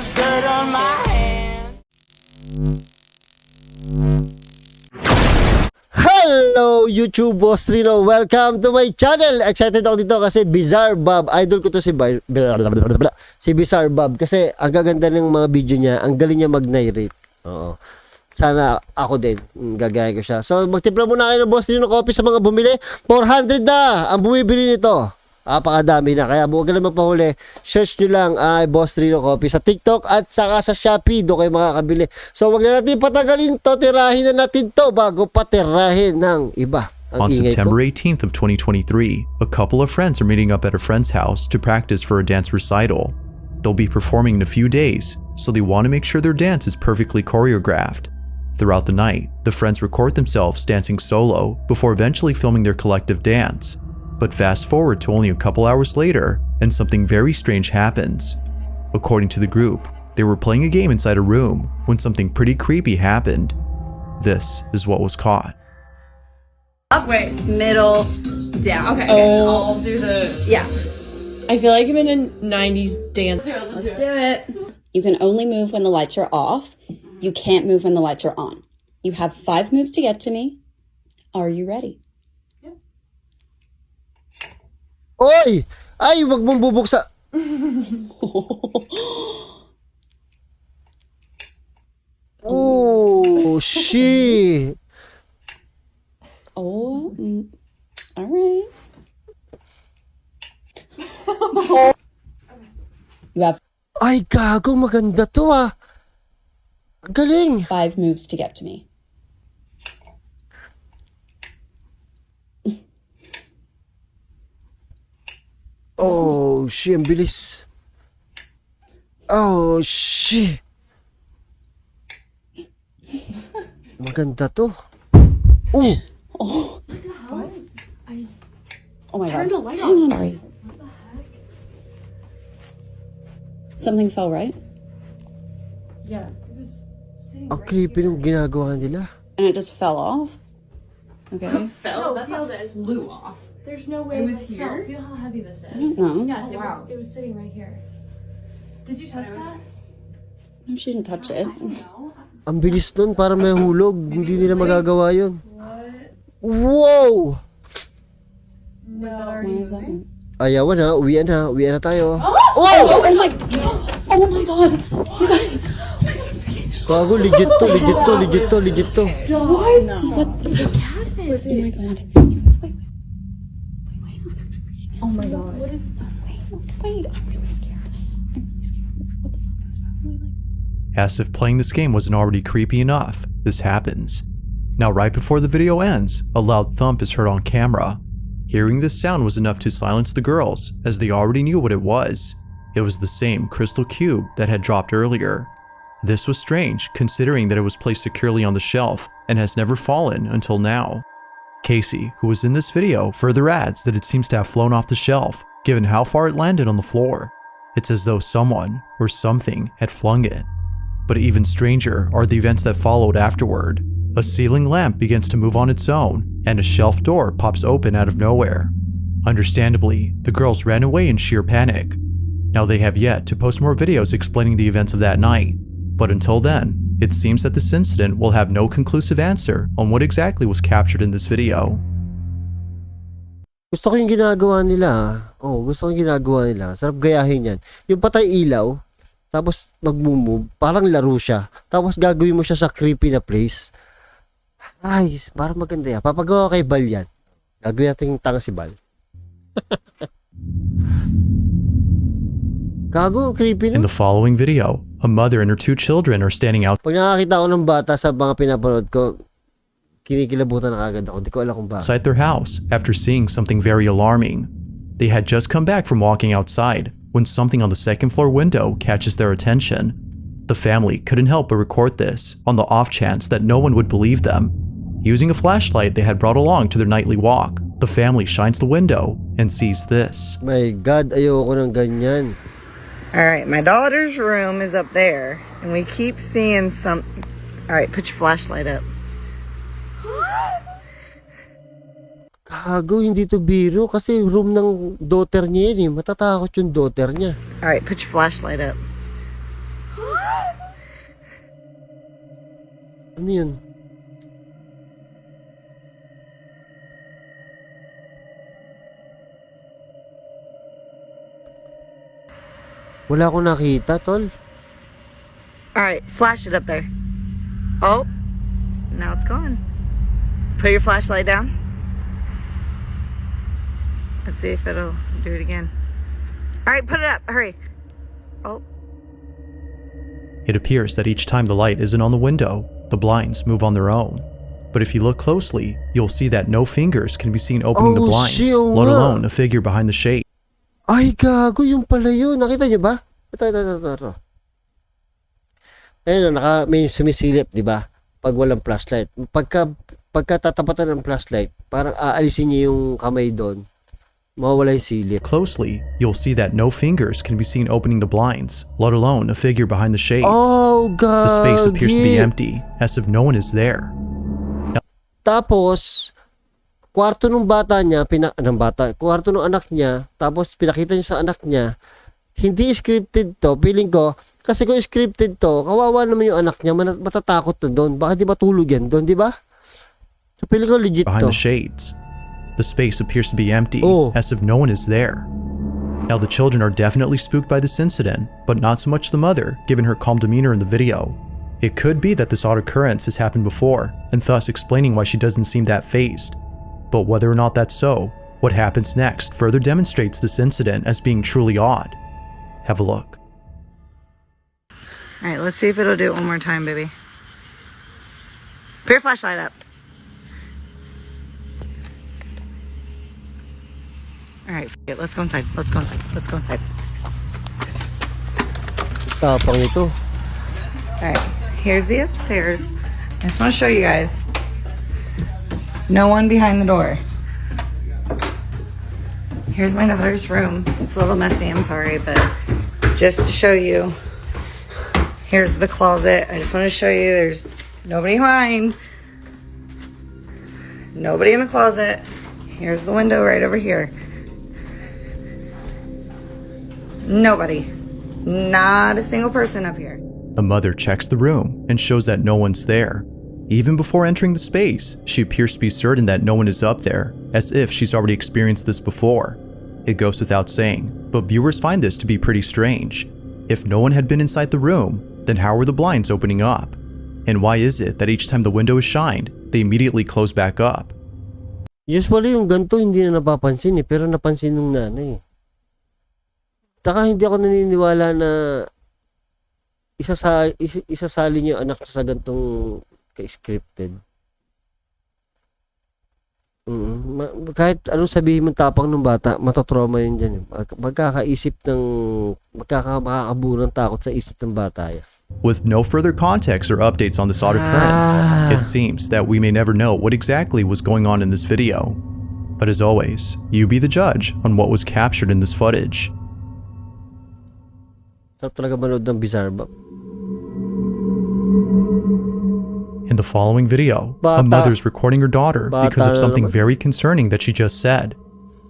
there's dirt on my hands. Hello YouTube boss Rino, welcome to my channel. Excited ako dito kasi BIZZAREBUB, idol ko to si BIZZAREBUB kasi ang gaganda ng mga video niya, ang galing niya mag-narrate. Oo. Sana ako din, gagaya ko siya. So magtimpla muna kayo ng boss Rino coffee sa mga bumili. 400 na ang bumibili nito. Pakadami na, kaya huwag ka naman pahuli. Search nyo lang ay Boss Rino Coffee sa TikTok at saka sa Shopee, doon kayo makakabili. So wag na natin patagalin to, tirahin na natin to bago patirahin ng iba. On September 18th of 2023, a couple of friends are meeting up at a friend's house to practice for a dance recital. They'll be performing in a few days, so they want to make sure their dance is perfectly choreographed. Throughout the night, the friends record themselves dancing solo before eventually filming their collective dance. But fast forward to only a couple hours later, and something very strange happens. According to the group, they were playing a game inside a room when something pretty creepy happened. This is what was caught. Up, wait, middle, down. Okay, Oh. I'll do the. Yeah. I feel like I'm in a 90s dance. Let's do it. You can only move when the lights are off. You can't move when the lights are on. You have 5 moves to get to me. Are you ready? Oy! Ay, wag mong bubuksa. Oh, shit. Oh, all right. You have Ay, gago, maganda to ah. Galing. 5 moves to get to me. Oh, shit, ang bilis. Oh, shit. Maganda to. Oh! Oh my god. Turn the light Hang on. on, sorry. Something fell, right? Yeah, it was sitting Ang creepy ng ginagawa nila. And it just fell off? Okay. fell. That's feel that is blew off. There's no way It was this fell. here? Feel how heavy this I is. don't know. Yes, wow. it was sitting right here. Did you touch that? No, she didn't touch it. No. Ang bilis nun, para may hulog. Hindi nila magagawa yun. What? Wow! Was that Why already is that? moving? Ayawan na, uwian na. Uwian na tayo. Oh my! Oh my god! You guys! Gago, legit to, legit to, legit to, legit to. What? What? Oh my god! You guys, wait. Oh my god. What is? Wait! I'm really scared. I'm really scared. What the fuck? That's probably like. As if playing this game wasn't already creepy enough, this happens. Now, right before the video ends, a loud thump is heard on camera. Hearing this sound was enough to silence the girls, as they already knew what it was. It was the same crystal cube that had dropped earlier. This was strange, considering that it was placed securely on the shelf and has never fallen until now. Casey, who was in this video, further adds that it seems to have flown off the shelf, given how far it landed on the floor. It's as though someone or something had flung it. But even stranger are the events that followed afterward. A ceiling lamp begins to move on its own, and a shelf door pops open out of nowhere. Understandably, the girls ran away in sheer panic. Now they have yet to post more videos explaining the events of that night, but until then, it seems that this incident will have no conclusive answer on what exactly was captured in this video. Gusto ko yung ginagawa nila. Oh, gusto ko yung ginagawa nila. Sarap gayahin yan. Yung patay ilaw, tapos mag-move, parang laro siya. Tapos gagawin mo siya sa creepy na place. Ay, parang maganda yan. Papagawa kay Bal yan. Gagawin natin yung tanga si Bal. Gago, creepy In na. the following video, a mother and her 2 children are standing Pag nakakita ko ng bata sa mga pinapanood ko, kinikilabutan na kagad ako. Hindi ko alam kung bakit. outside their house after seeing something very alarming. They had just come back from walking outside when something on the 2nd floor window catches their attention. The family couldn't help but record this on the off chance that no one would believe them. Using a flashlight they had brought along to their nightly walk, the family shines the window and sees this. My God, ayoko ng ganyan. Alright, my daughter's room is up there, and we keep seeing some. Alright, put your flashlight up. Gago, hindi to biro kasi room ng daughter niya yun eh. Matatakot yung daughter niya. Alright, put your flashlight up. Ano yun? Wala akong nakita, tol. Alright, flash it up there. Oh, now it's gone. Put your flashlight down. Let's see if it'll do it again. Alright, put it up. Hurry. Oh. It appears that each time the light isn't on the window, the blinds move on their own. But if you look closely, you'll see that no fingers can be seen opening the Oh, blinds, shit, oo let nga. alone a figure behind the shade. Ay, gago, yung pala yun. Nakita niyo ba? Ito. Ayun, may sumisilip, di ba? Pag walang flashlight. Pagka tatapatan ng flashlight, parang aalisin niya yung kamay doon. Mawawala yung silip. Closely, you'll see that no fingers can be seen opening the blinds, let alone a figure behind the shades. Oh, God. The space appears to be empty, as if no one is there. Tapos, kwarto ng bata niya, kwarto ng anak niya, tapos pinakita niya sa anak niya, hindi scripted to, feeling ko, kasi kung scripted to, kawawa naman yung anak niya, matatakot na doon. Baka di matulog yan doon, di ba? So, feeling ko legit Behind to. the shades. The space appears to be empty, Oh. as if no one is there. Now the children are definitely spooked by this incident, but not so much the mother, given her calm demeanor in the video. It could be that this odd occurrence has happened before, and thus explaining why she doesn't seem that fazed. But whether or not that's so, what happens next further demonstrates this incident as being truly odd. Have a look. Alright, let's see if it'll do it one more time, baby. Put your flashlight up. Alright, let's go inside. Let's go inside. Tapang ito. Alright, here's the upstairs. I just want to show you guys. No one behind the door. Here's my daughter's room. It's a little messy, I'm sorry, but just to show you. Here's the closet. I just want to show you there's nobody behind. Nobody in the closet. Here's the window right over here. Nobody. Not a single person up here. The mother checks the room and shows that no one's there. Even before entering the space, she appears to be certain that no one is up there, as if she's already experienced this before. It goes without saying, but viewers find this to be pretty strange. If no one had been inside the room, then how were the blinds opening up? And why is it that each time the window is shined, they immediately close back up? Usually yung ganito hindi na napapansin pero napansin nung nanay. Taka hindi ako naniniwala na isasali niyo anak sa gantong ka-scripted. Kahit anong sabihin mong tapang ng bata, matotrauma yun dyan. Makakabuo ng takot sa isip ng bata yan. With no further context or updates on this odd occurrence, it seems that we may never know what exactly was going on in this video. But as always, you be the judge on what was captured in this footage. Sarap talaga manood ng BIZZAREBUB. In the following video, a mother's recording her daughter because of something very concerning that she just said.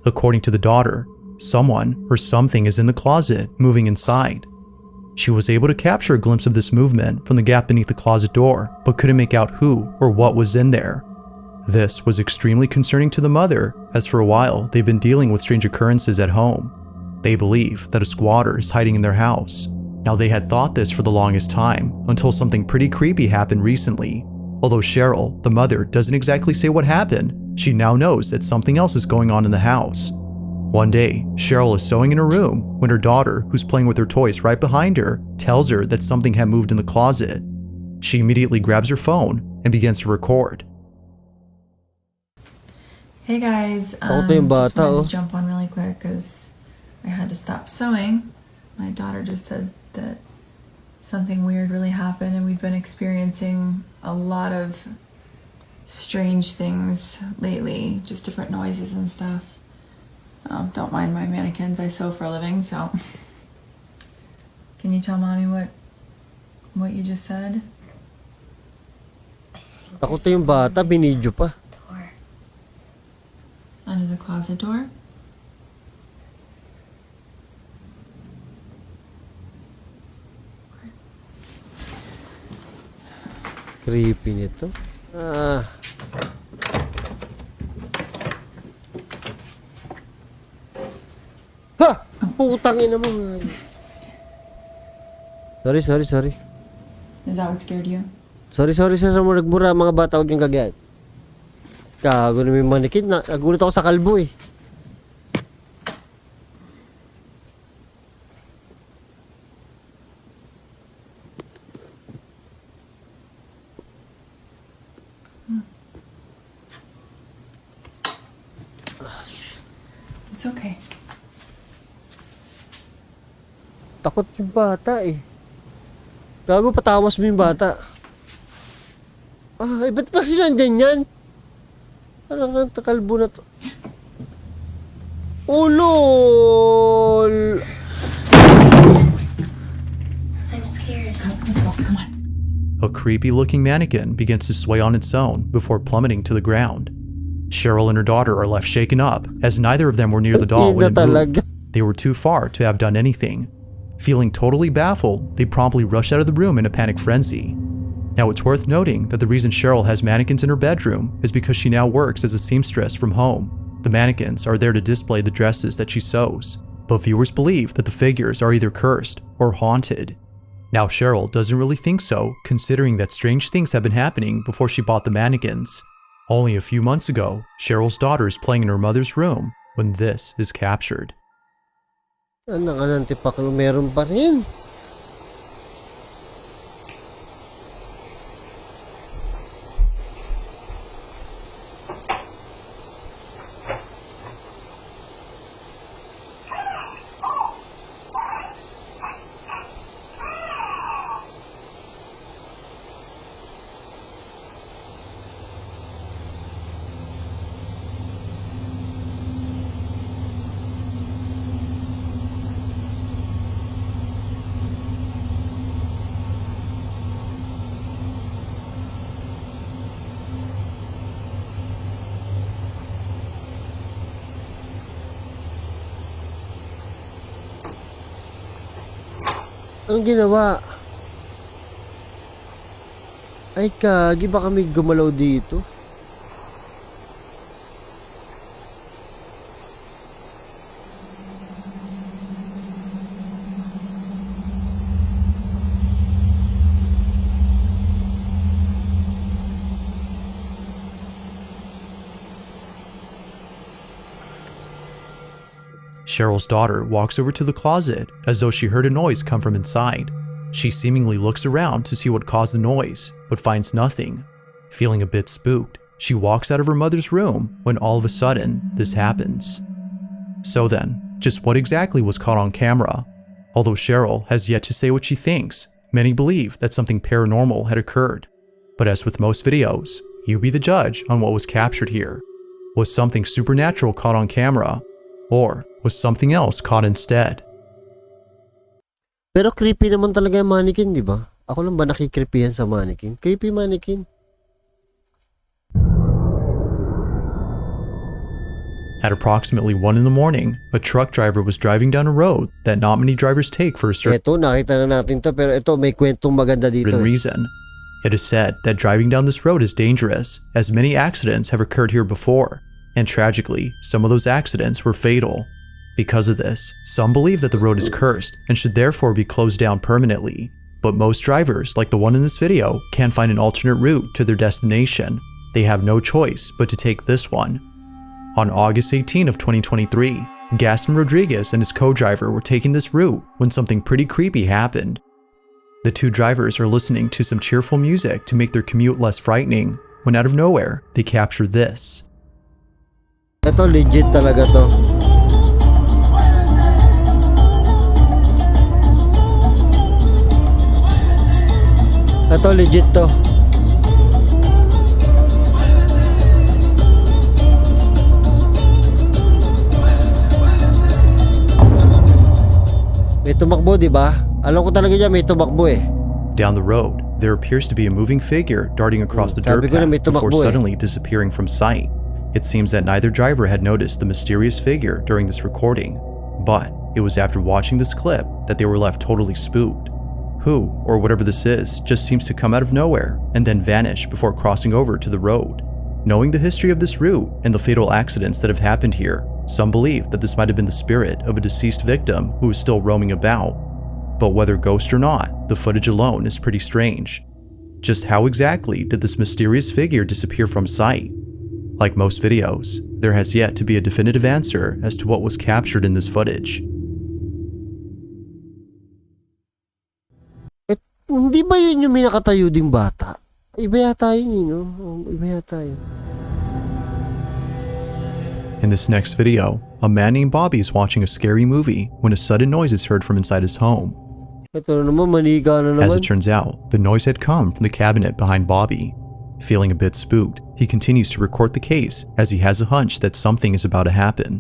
According to the daughter, someone or something is in the closet, moving inside. She was able to capture a glimpse of this movement from the gap beneath the closet door, but couldn't make out who or what was in there. This was extremely concerning to the mother, as for a while they've been dealing with strange occurrences at home. They believe that a squatter is hiding in their house. Now they had thought this for the longest time, until something pretty creepy happened recently. Although Cheryl, the mother, doesn't exactly say what happened, she now knows that something else is going on in the house. One day, Cheryl is sewing in her room when her daughter, who's playing with her toys right behind her, tells her that something had moved in the closet. She immediately grabs her phone and begins to record. Hey guys, just wanted to jump on really quick because I had to stop sewing. My daughter just said that something weird really happened and we've been experiencing a lot of strange things lately, just different noises and stuff. Don't mind my mannequins, I sew for a living, so. Can you tell mommy what you just said? Takot yung bata, binidyo pa. Under the closet door? Creepy nito. Ah. Ha! Putang ina mo nga. Sorry. Is that what scared you? Sorry sa mo nagbura. Mga bata, huwag yung gagawin. Gago na may manikid. Nagulat ako sa kalbo eh. It's okay. Takot yung bata eh. Gago, patawas mo yung bata. Ah, ba't pa sila nandyan yan? Parang ang takalbo na to. Oh, lol! I'm scared. Let's go. Come on. A creepy-looking mannequin begins to sway on its own before plummeting to the ground. Cheryl and her daughter are left shaken up, as neither of them were near the doll when it moved. They were too far to have done anything. Feeling totally baffled, they promptly rush out of the room in a panic frenzy. Now it's worth noting that the reason Cheryl has mannequins in her bedroom is because she now works as a seamstress from home. The mannequins are there to display the dresses that she sews, but viewers believe that the figures are either cursed or haunted. Now Cheryl doesn't really think so, considering that strange things have been happening before she bought the mannequins. Only a few months ago, Cheryl's daughter is playing in her mother's room when this is captured. Ano ka nang tipakal, meron pa rin. Anong ginawa? Ay kagi, baka may gumalaw dito. Cheryl's daughter walks over to the closet as though she heard a noise come from inside. She seemingly looks around to see what caused the noise, but finds nothing. Feeling a bit spooked, she walks out of her mother's room when all of a sudden, this happens. So then, just what exactly was caught on camera? Although Cheryl has yet to say what she thinks, many believe that something paranormal had occurred. But as with most videos, you be the judge on what was captured here. Was something supernatural caught on camera? Or was something else caught instead? Pero creepy naman talaga yung mannequin, di ba? Ako lang ba nakikreepyan sa mannequin? Creepy mannequin. At approximately 1 in the morning, a truck driver was driving down a road that not many drivers take for a certain Ito, nakita na natin to, pero ito, may kwentong maganda dito. reason. It is said that driving down this road is dangerous, as many accidents have occurred here before, and tragically, some of those accidents were fatal. Because of this, some believe that the road is cursed and should therefore be closed down permanently. But most drivers, like the one in this video, can't find an alternate route to their destination. They have no choice but to take this one. On August 18 of 2023, Gaston Rodriguez and his co-driver were taking this route when something pretty creepy happened. The two drivers are listening to some cheerful music to make their commute less frightening, when out of nowhere, they capture this. Ito, legit talaga to. Ito, legit to. May tumakbo, di ba? Alam ko talaga dyan, may tumakbo eh. Down the road, there appears to be a moving figure darting across the dirt Sabi ko na may path before tumakbo eh. suddenly disappearing from sight. It seems that neither driver had noticed the mysterious figure during this recording, but it was after watching this clip that they were left totally spooked. who, or whatever this is, just seems to come out of nowhere and then vanish before crossing over to the road. Knowing the history of this route and the fatal accidents that have happened here, some believe that this might have been the spirit of a deceased victim who is still roaming about. But whether ghost or not, the footage alone is pretty strange. Just how exactly did this mysterious figure disappear from sight? Like most videos, there has yet to be a definitive answer as to what was captured in this footage. Hindi ba yun yung may nakatayo ding bata? Iba yata yun, no? Iba yata yun. In this next video, a man named Bobby is watching a scary movie when a sudden noise is heard from inside his home. Ito na naman, manika na naman. As it turns out, the noise had come from the cabinet behind Bobby. Feeling a bit spooked, he continues to record the case as he has a hunch that something is about to happen.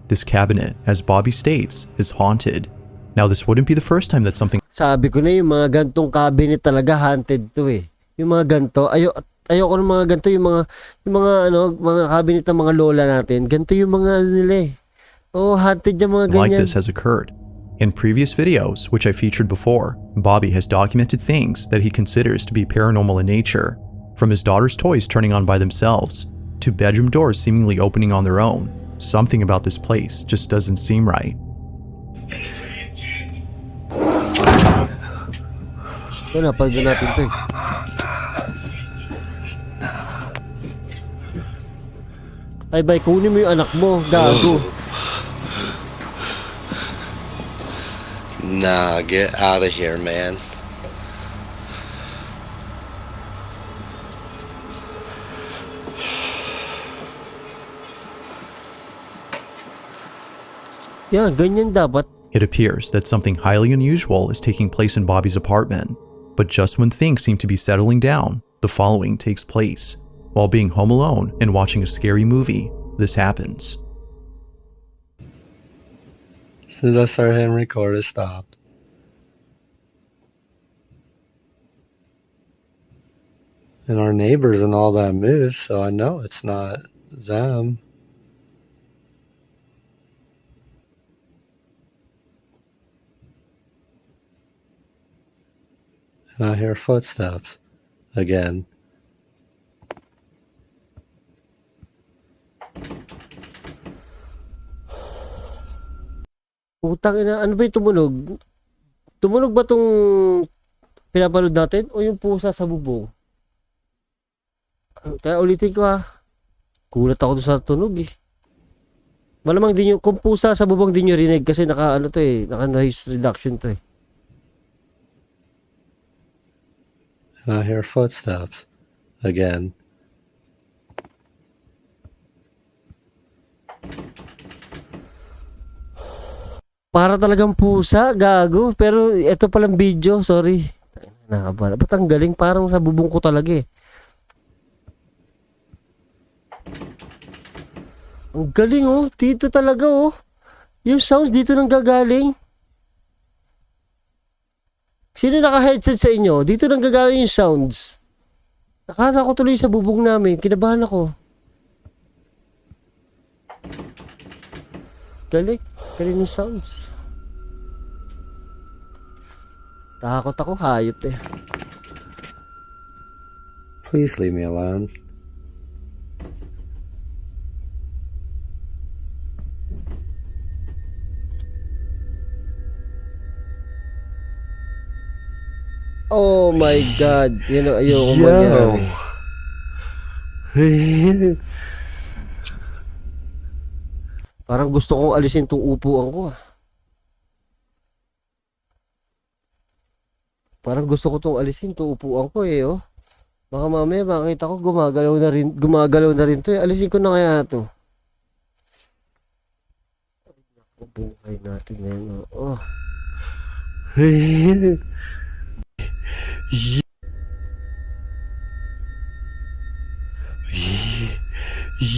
This cabinet, as Bobby states, is haunted. Now this wouldn't be the first time that something Sabi ko na yung mga gantong cabinet talaga haunted to eh. Yung mga ganto, ayoko ng mga ganto, yung mga cabinet ng mga lola natin. Ganto yung mga nila eh. Oh, haunted yung mga ganyan. like this has occurred. In previous videos, which I featured before, Bobby has documented things that he considers to be paranormal in nature, from his daughter's toys turning on by themselves, to bedroom doors seemingly opening on their own. Something about this place just doesn't seem right. Ito na, paldo natin to eh. Ay, bay, kunin mo yung anak mo, gago. Nah, get out of here, man. Yeah, ganyan dapat. It appears that something highly unusual is taking place in Bobby's apartment, but just when things seem to be settling down, the following takes place. While being home alone and watching a scary movie, this happens. As soon as I started hitting record, it stopped. And our neighbors and all that moved, so I know it's not them. And I hear footsteps again. Putang ina, ano ba yung tumunog? Tumunog ba tong pinapanood natin o yung pusa sa bubong? Kaya ulitin ko ha. Kulat ako doon sa tunog eh. Malamang din yung, kung pusa sa bubong din nyo rinig kasi naka noise reduction to eh. And I hear footsteps again. Para talagang pusa, gago. Pero ito palang video, sorry. Nakabala. Ba't ang galing? Parang sa bubong ko talaga eh. Ang galing oh. Dito talaga oh. Yung sounds dito nang gagaling. Sino naka-headset sa inyo? Dito nang gagaling yung sounds. Nakata ko tuloy sa bubong namin. Kinabahan ako. Galing. Galing yung sounds. Takot ako. Hayop eh. Please leave me alone. Oh my God. Yan ang ayoko mangyari. Parang gusto kong alisin tong upuan ko ah. Parang gusto ko tong alisin tong upuan ko eh oh. Baka mamaya makita ko gumagalaw na rin to eh. Alisin ko na kaya to. Buhay natin ngayon oh.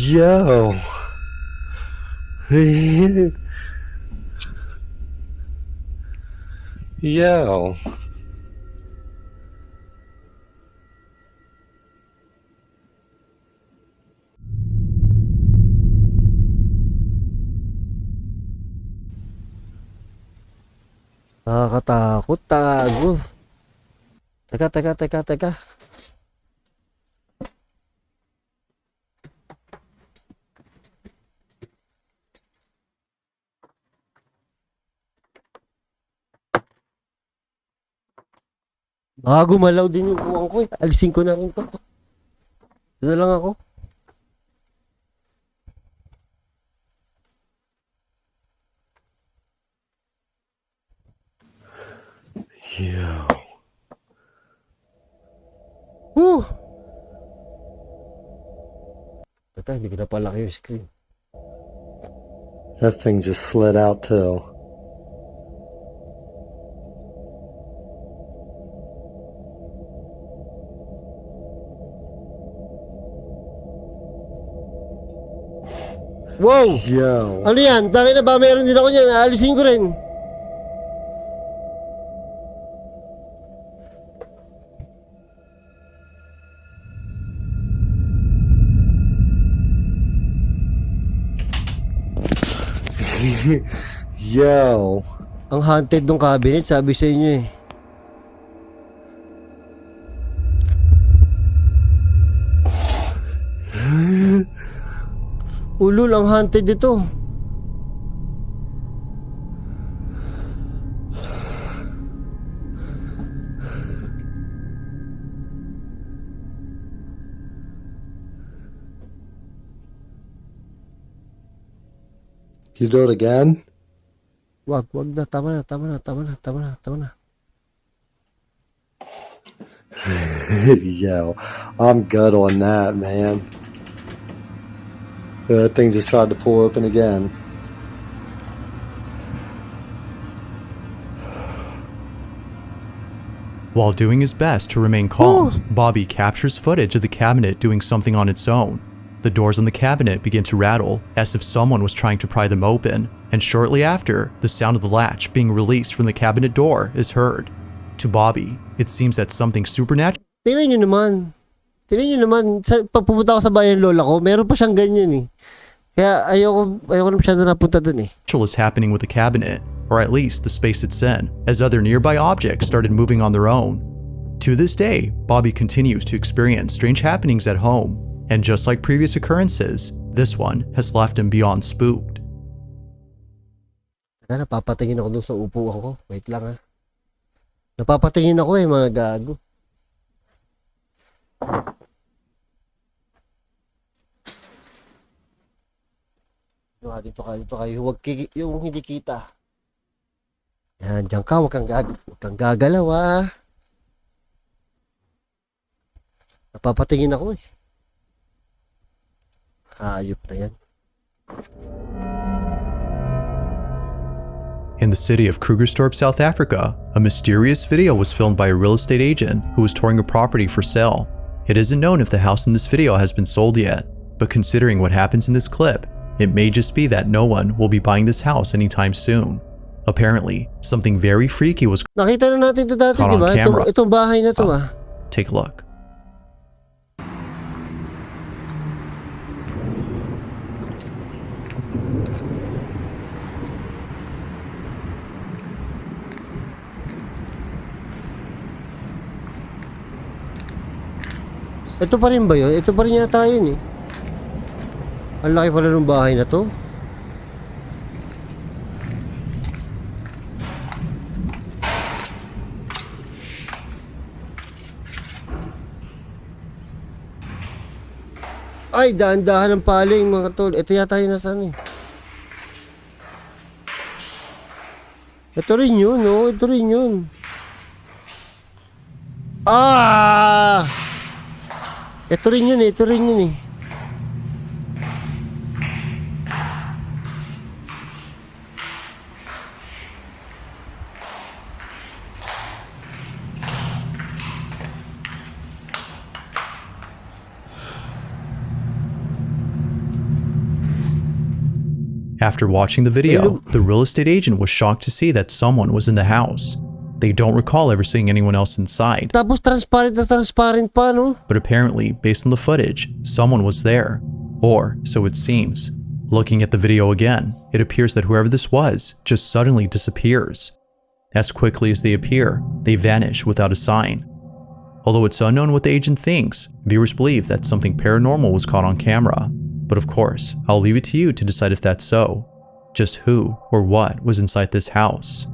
Yo. Yo. Nakakatakot, tago. Teka. Baka gumalaw din yung buwang ko eh. Alisin ko na rin to. Ito na lang ako. Yo. Woo! Teka, hindi ko na palaki yung screen. That thing just slid out too. Wow! Yo. Ano yan? Dami na ba? Meron din ako yan. Aalisin ko rin. Yo. Ang haunted ng cabinet, sabi sa inyo eh. Ulul, ang haunted ito. You do it again? Wag na. Tama na. Yo, I'm good on that, man. That thing just tried to pull open again. While doing his best to remain calm, Bobby captures footage of the cabinet doing something on its own. The doors on the cabinet begin to rattle as if someone was trying to pry them open, and shortly after, the sound of the latch being released from the cabinet door is heard. To Bobby, it seems that something supernatural Tingnan nyo naman. Pag pumunta ako sa bayan lola ko, meron pa siyang ganyan eh. Kaya ayoko na masyado napunta dun eh. is happening with the cabinet, or at least the space it's in, as other nearby objects started moving on their own. To this day, Bobby continues to experience strange happenings at home, and just like previous occurrences, this one has left him beyond spooked. Napapatingin ako dun sa upuan ko. Wait lang ha. Napapatingin ako eh, mga gago. Dito kayo. Huwag yung hindi kita. Yan, dyan ka. Huwag kang gagalaw ah. Napapatingin ako eh. Hayop na yan. In the city of Krugerstorp, South Africa, a mysterious video was filmed by a real estate agent who was touring a property for sale. It isn't known if the house in this video has been sold yet, but considering what happens in this clip, it may just be that no one will be buying this house anytime soon. Apparently, something very freaky was Nakita na natin ito dati, caught di ba? on camera. Itong bahay na to ah. Take a look. Ito pa rin ba yun? Ito pa rin yata yun eh. Ang laki pala ng bahay na to. Ay, daan-dahan ng paling mga tol. Ito yata yun nasaan eh. Ito rin yun, no? Ito rin yun. Ah! Ito rin yun eh. After watching the video, the real estate agent was shocked to see that someone was in the house. They don't recall ever seeing anyone else inside. Tapos transparent pa, no? But apparently, based on the footage, someone was there. Or, so it seems. Looking at the video again, it appears that whoever this was just suddenly disappears. As quickly as they appear, they vanish without a sign. Although it's unknown what the agent thinks, viewers believe that something paranormal was caught on camera. But of course, I'll leave it to you to decide if that's so. Just who or what was inside this house.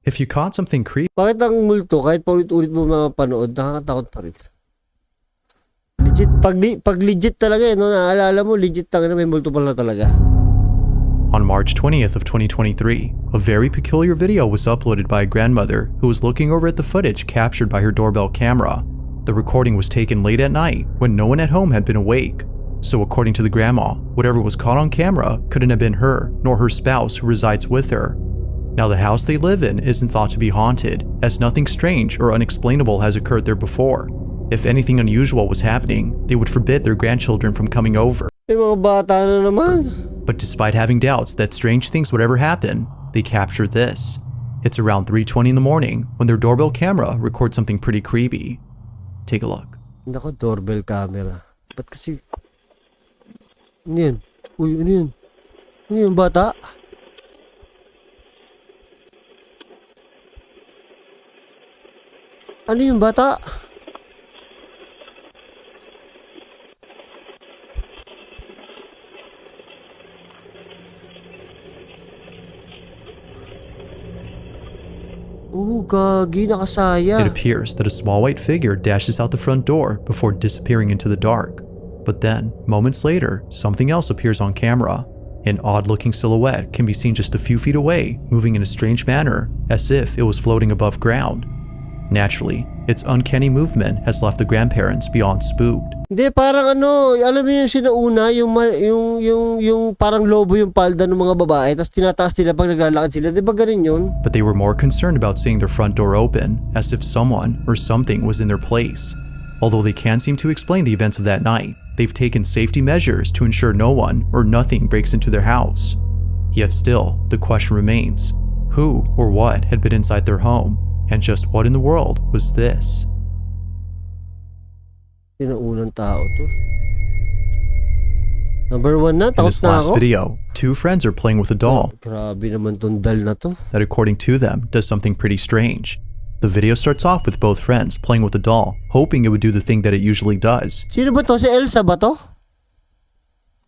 If you caught something creepy, Bakit ang multo, kahit paulit-ulit mo mapanood, nakakatakot pa rin. Legit, pag legit talaga no, naalala mo, legit talaga may multo pala talaga. on March 20th of 2023, a very peculiar video was uploaded by a grandmother who was looking over at the footage captured by her doorbell camera. The recording was taken late at night when no one at home had been awake. So according to the grandma, whatever was caught on camera couldn't have been her nor her spouse who resides with her. Now the house they live in isn't thought to be haunted, as nothing strange or unexplainable has occurred there before. If anything unusual was happening, they would forbid their grandchildren from coming over. May mga bata na naman. But despite having doubts that strange things would ever happen, they captured this. It's around 3:20 in the morning when their doorbell camera records something pretty creepy. Take a look. Nako, doorbell camera. Ba't kasi... Ano yan? Uy, ano yan? Ano yan, bata? Ano yung bata? Oh, gagi, nakasaya. It appears that a small white figure dashes out the front door before disappearing into the dark. But then, moments later, something else appears on camera. An odd-looking silhouette can be seen just a few feet away, moving in a strange manner, as if it was floating above ground. Naturally, its uncanny movement has left the grandparents beyond spooked. Hindi, parang ano, alam mo yung sinauna, yung parang lobo yung palda ng mga babae, tapos tinataas nila pag naglalakad sila. Di ba ganun yun? But they were more concerned about seeing their front door open, as if someone or something was in their place. Although they can't seem to explain the events of that night, they've taken safety measures to ensure no one or nothing breaks into their house. Yet still, the question remains, who or what had been inside their home? And just what in the world was this? Sinaunang tao to. Number 1 na, In takot this na last ako. video, two friends are playing with a doll Grabe naman tong dal na to. that, according to them, does something pretty strange. The video starts off with both friends playing with the doll, hoping it would do the thing that it usually does. Sino ba to? Si Elsa ba to?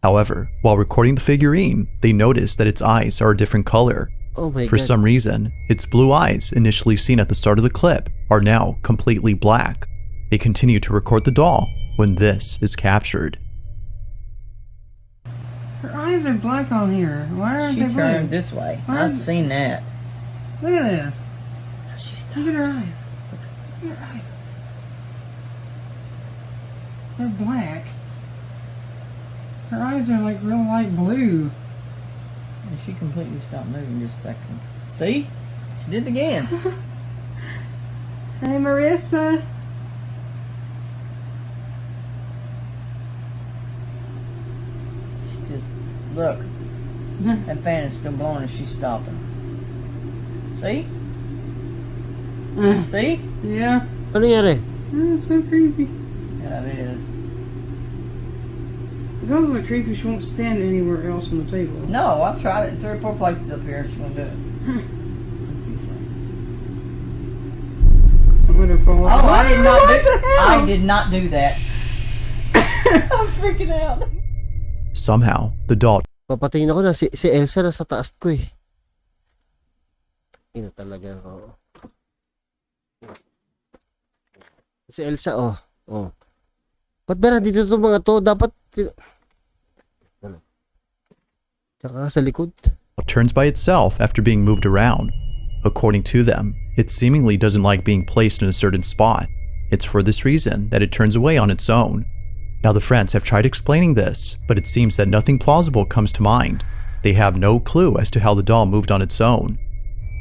However, while recording the figurine, they notice that its eyes are a different color. Oh my For God. some reason, its blue eyes, initially seen at the start of the clip, are now completely black. They continue to record the doll when this is captured. Her eyes are black on here. Why aren't She they turned blue? this way. Why I've is- seen that. Look at this. Look at her eyes. Look at her eyes. They're black. Her eyes are like real light blue. And she completely stopped moving just a second. See? She did it again. Hey, Marissa. She just, look. That fan is still blowing and she's stopping. See? See? Yeah. Ano nangyari? That's so creepy. Yeah, it is. It's also creepy she won't stand anywhere else on the table. No, I've tried it in 3 or 4 places up here and she won't do it. Let's see something. Oh, I did not do that. I'm freaking out. Somehow, the doll Papatingin ako na si Elsa nasa taas ko eh. Ina talaga ako. Si Elsa oh. Oh. Ba't ba nandito itong mga to? Dapat... Tsaka sa likod. turns by itself after being moved around. According to them, it seemingly doesn't like being placed in a certain spot. It's for this reason that it turns away on its own. Now the friends have tried explaining this, but it seems that nothing plausible comes to mind. They have no clue as to how the doll moved on its own.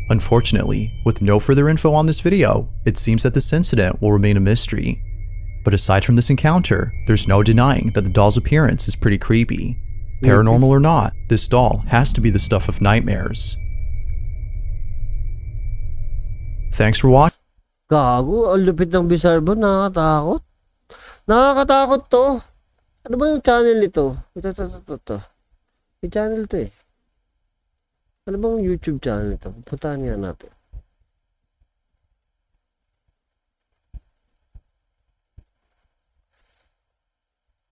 Unfortunately, with no further info on this video, it seems that this incident will remain a mystery. But aside from this encounter, there's no denying that the doll's appearance is pretty creepy. Paranormal or not, this doll has to be the stuff of nightmares. Thanks for watching. Gago, ang lupit ng BIZZAREBUB, nakakatakot. Nakakatakot to. Ano ba yung channel nito? Ito. Yung channel to eh. Ano ba yung YouTube channel nito? Puntahan nga natin.